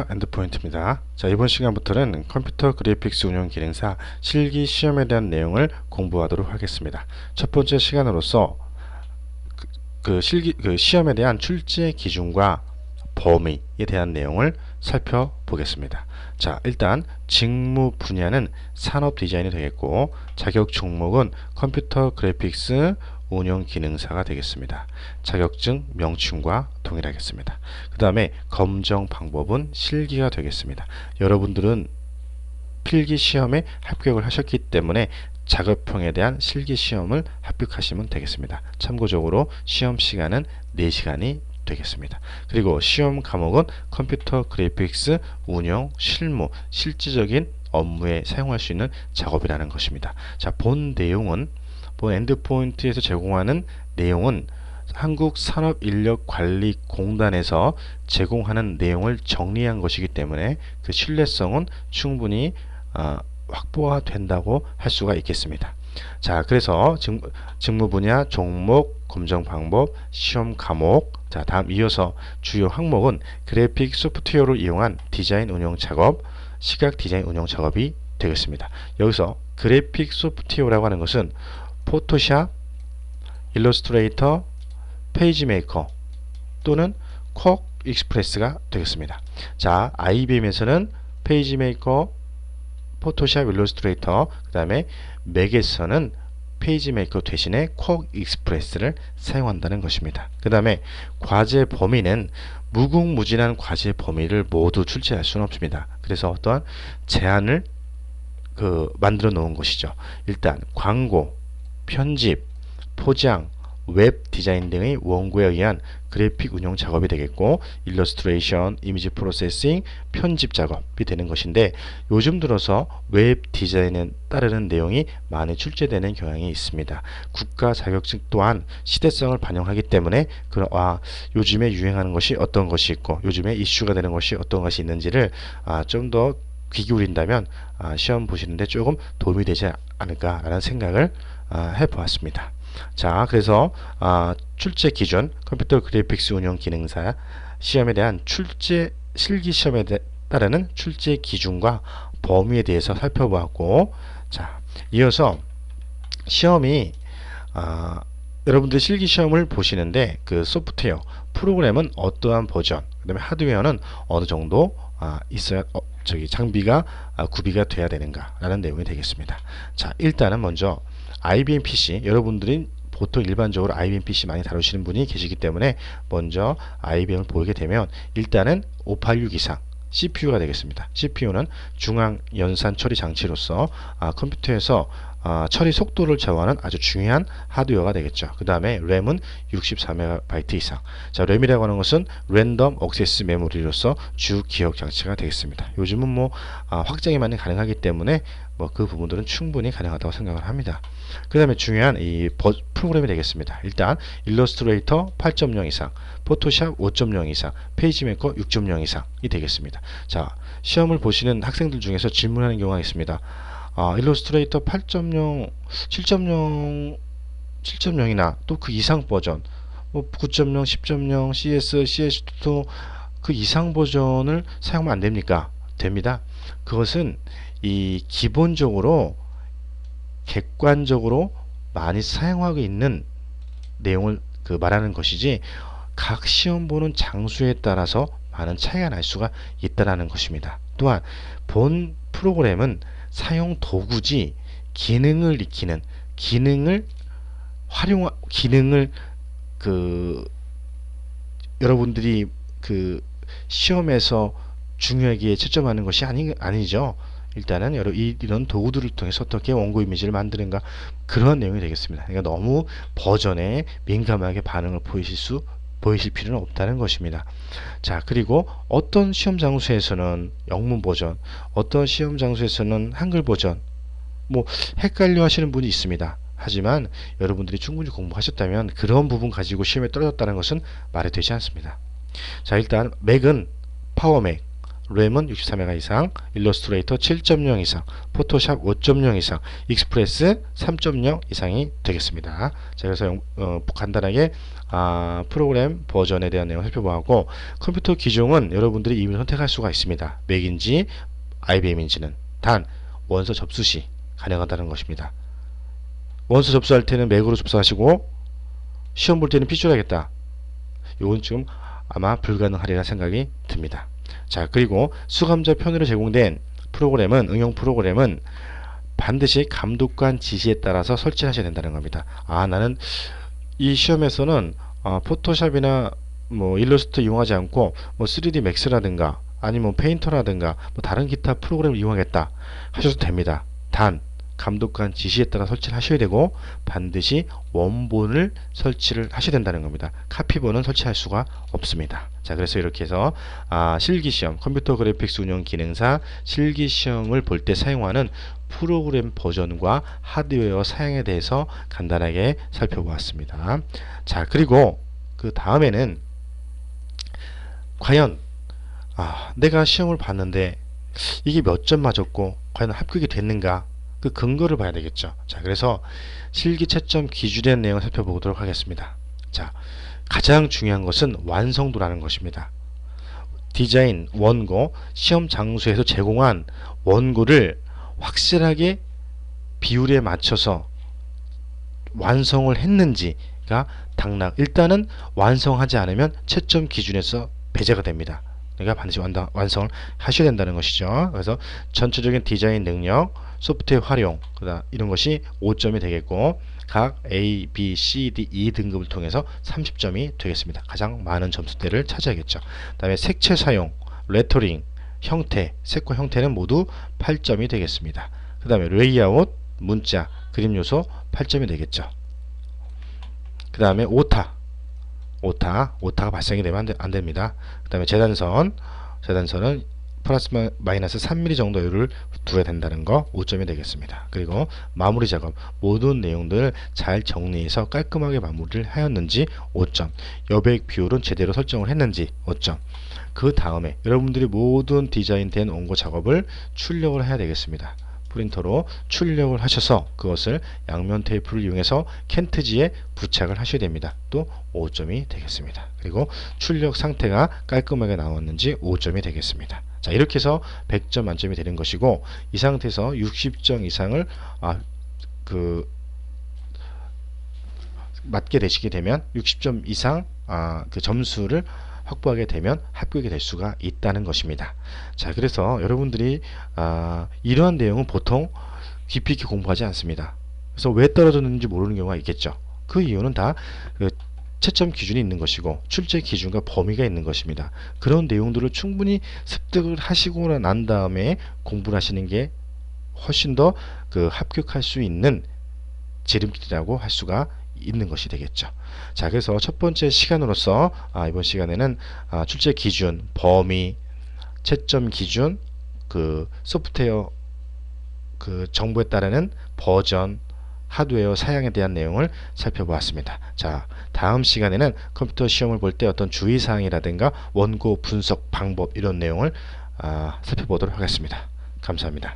엔드포인트입니다. 자, 이번 시간부터는 컴퓨터 그래픽스 운영 기능사 실기 시험에 대한 내용을 공부하도록 하겠습니다. 첫 번째 시간으로서 시험에 대한 출제 기준과 범위에 대한 내용을 살펴보겠습니다. 자, 일단 직무 분야는 산업 디자인이 되겠고, 자격 종목은 컴퓨터 그래픽스 운영 기능사가 되겠습니다. 자격증 명칭과 동일하겠습니다. 그 다음에 검정 방법은 실기가 되겠습니다. 여러분들은 필기 시험에 합격을 하셨기 때문에 자격평에 대한 실기 시험을 합격하시면 되겠습니다. 참고적으로 시험 시간은 4시간이 되겠습니다. 그리고 시험 과목은 컴퓨터 그래픽스 운영 실무, 실질적인 업무에 사용할 수 있는 작업이라는 것입니다. 자, 본 엔드포인트에서 제공하는 내용은 한국산업인력관리공단에서 제공하는 내용을 정리한 것이기 때문에 그 신뢰성은 충분히 확보가 된다고 할 수가 있겠습니다. 자, 그래서 직무 분야, 종목, 검정 방법, 시험 과목. 자, 다음 이어서 주요 항목은 그래픽 소프트웨어를 이용한 디자인 운영 작업, 시각 디자인 운영 작업이 되겠습니다. 여기서 그래픽 소프트웨어라고 하는 것은 포토샵, 일러스트레이터, 페이지메이커 또는 쿼크 익스프레스가 되겠습니다. 자, IBM에서는 페이지메이커, 포토샵, 일러스트레이터, 그 다음에 맥에서는 페이지메이커 대신에 쿼크 익스프레스를 사용한다는 것입니다. 그 다음에 과제 범위는 무궁무진한 과제 범위를 모두 출제할 수는 없습니다. 그래서 어떠한 제한을 만들어 놓은 것이죠. 일단 광고, 편집, 포장, 웹 디자인 등의 원고에 의한 그래픽 운영 작업이 되겠고, 일러스트레이션, 이미지 프로세싱, 편집 작업이 되는 것인데, 요즘 들어서 웹 디자인에 따르는 내용이 많이 출제되는 경향이 있습니다. 국가 자격증 또한 시대성을 반영하기 때문에 요즘에 유행하는 것이 어떤 것이 있고 요즘에 이슈가 되는 것이 어떤 것이 있는지를 좀 더 귀 기울인다면 시험 보시는데 조금 도움이 되지 않을까라는 생각을 해보았습니다. 자, 그래서 출제 기준, 컴퓨터 그래픽스 운영 기능사 시험에 대한 실기 시험에 따르는 출제 기준과 범위에 대해서 살펴보았고, 자, 이어서 시험이 여러분들 실기 시험을 보시는데 그 소프트웨어, 프로그램은 어떠한 버전, 그 다음에 하드웨어는 어느 정도 있어야 장비가 구비가 돼야 되는가 라는 내용이 되겠습니다. 자, 일단은 먼저 IBM PC, 여러분들이 보통 일반적으로 IBM PC 많이 다루시는 분이 계시기 때문에 먼저 IBM을 보게 되면 일단은 586 이상 CPU가 되겠습니다. CPU는 중앙 연산 처리 장치로서 컴퓨터에서 처리 속도를 제어하는 아주 중요한 하드웨어가 되겠죠. 그 다음에 램은 64MB 이상. 자, 램이라고 하는 것은 랜덤 액세스 메모리로서 주 기억 장치가 되겠습니다. 요즘은 확장이 많이 가능하기 때문에 그 부분들은 충분히 가능하다고 생각을 합니다. 그 다음에 중요한 이 프로그램이 되겠습니다. 일단 일러스트레이터 8.0 이상, 포토샵 5.0 이상, 페이지메이커 6.0 이상이 되겠습니다. 자, 시험을 보시는 학생들 중에서 질문하는 경우가 있습니다. 일러스트레이터 8.0, 7.0, 7.0이나 또 그 이상 버전, 9.0, 10.0, CS, CS2 그 이상 버전을 사용하면 안 됩니까? 됩니다. 그것은 이 기본적으로 객관적으로 많이 사용하고 있는 내용을 말하는 것이지, 각 시험 보는 장소에 따라서 많은 차이가 날 수가 있다는 것입니다. 또한 본 프로그램은 사용 도구지 기능을 익히는, 기능을 여러분들이 시험에서 중요하게 채점하는 것이 아니죠. 일단은 이런 도구들을 통해서 어떻게 원고 이미지를 만드는가, 그런 내용이 되겠습니다. 그러니까 너무 버전에 민감하게 반응을 보이실 필요는 없다는 것입니다. 자, 그리고 어떤 시험 장소에서는 영문 버전, 어떤 시험 장소에서는 한글 버전, 헷갈려 하시는 분이 있습니다. 하지만 여러분들이 충분히 공부하셨다면 그런 부분 가지고 시험에 떨어졌다는 것은 말이 되지 않습니다. 자, 일단 맥은 파워맥, 램은 63메가 이상, 일러스트레이터 7.0 이상, 포토샵 5.0 이상, 익스프레스 3.0 이상이 되겠습니다. 자, 그래서 간단하게 프로그램 버전에 대한 내용을 살펴보고, 컴퓨터 기종은 여러분들이 이미 선택할 수가 있습니다. 맥인지 IBM인지는. 단 원서 접수 시 가능하다는 것입니다. 원서 접수할 때는 맥으로 접수하시고 시험 볼 때는 PC로 하겠다. 이건 지금 아마 불가능하리라 생각이 듭니다. 자, 그리고 수감자 편의로 제공된 프로그램은, 응용 프로그램은 반드시 감독관 지시에 따라서 설치하셔야 된다는 겁니다. 나는 이 시험에서는 포토샵이나 뭐 일러스트 이용하지 않고 뭐 3D 맥스라든가 아니면 페인터라든가 뭐 다른 기타 프로그램을 이용하겠다 하셔도 됩니다. 단 감독관 지시에 따라 설치를 하셔야 되고 반드시 원본을 설치를 하셔야 된다는 겁니다. 카피본은 설치할 수가 없습니다. 자, 그래서 이렇게 해서 실기시험, 컴퓨터 그래픽스 운영 기능사 실기시험을 볼 때 사용하는 프로그램 버전과 하드웨어 사양에 대해서 간단하게 살펴보았습니다. 자, 그리고 그 다음에는 과연 내가 시험을 봤는데 이게 몇 점 맞았고 과연 합격이 됐는가, 그 근거를 봐야 되겠죠. 자, 그래서 실기 채점 기준에 대한 내용을 살펴보도록 하겠습니다. 자, 가장 중요한 것은 완성도라는 것입니다. 디자인, 원고, 시험 장소에서 제공한 원고를 확실하게 비율에 맞춰서 완성을 했는지가 당락. 일단은 완성하지 않으면 채점 기준에서 배제가 됩니다. 그러니까 반드시 완성을 하셔야 된다는 것이죠. 그래서 전체적인 디자인 능력, 소프트웨어 활용, 이런 것이 5점이 되겠고, 각 A, B, C, D, E 등급을 통해서 30점이 되겠습니다. 가장 많은 점수대를 차지하겠죠. 그 다음에 색채 사용, 레터링, 형태, 색과 형태는 모두 8점이 되겠습니다. 그 다음에 레이아웃, 문자, 그림 요소 8점이 되겠죠. 그 다음에 오타가 발생이 되면 안 됩니다. 그 다음에 재단선은 플러스 마이너스 3mm 정도를 두어야 된다는 거 5점이 되겠습니다. 그리고 마무리 작업, 모든 내용들을 잘 정리해서 깔끔하게 마무리를 하였는지 5점, 여백 비율은 제대로 설정을 했는지 5점. 그 다음에 여러분들이 모든 디자인된 원고 작업을 출력을 해야 되겠습니다. 프린터로 출력을 하셔서 그것을 양면 테이프를 이용해서 캔트지에 부착을 하셔야 됩니다. 또 5점이 되겠습니다. 그리고 출력 상태가 깔끔하게 나왔는지 5점이 되겠습니다. 자, 이렇게 해서 100점 만점이 되는 것이고, 이 상태에서 60점 이상을 맞게 되시게 되면 60점 이상 그 점수를 확보하게 되면 합격이 될 수가 있다는 것입니다. 자, 그래서 여러분들이 이러한 내용은 보통 깊이 있게 공부하지 않습니다. 그래서 왜 떨어졌는지 모르는 경우가 있겠죠. 그 이유는 다 채점 기준이 있는 것이고 출제 기준과 범위가 있는 것입니다. 그런 내용들을 충분히 습득을 하시고 난 다음에 공부를 하시는 게 훨씬 더 합격할 수 있는 지름길이라고 할 수가 있는 것이 되겠죠. 자, 그래서 첫 번째 시간으로서 이번 시간에는 출제 기준, 범위, 채점 기준, 소프트웨어 정보에 따르는 버전, 하드웨어 사양에 대한 내용을 살펴보았습니다. 자, 다음 시간에는 컴퓨터 시험을 볼 때 어떤 주의사항이라든가 원고 분석 방법, 이런 내용을 살펴보도록 하겠습니다. 감사합니다.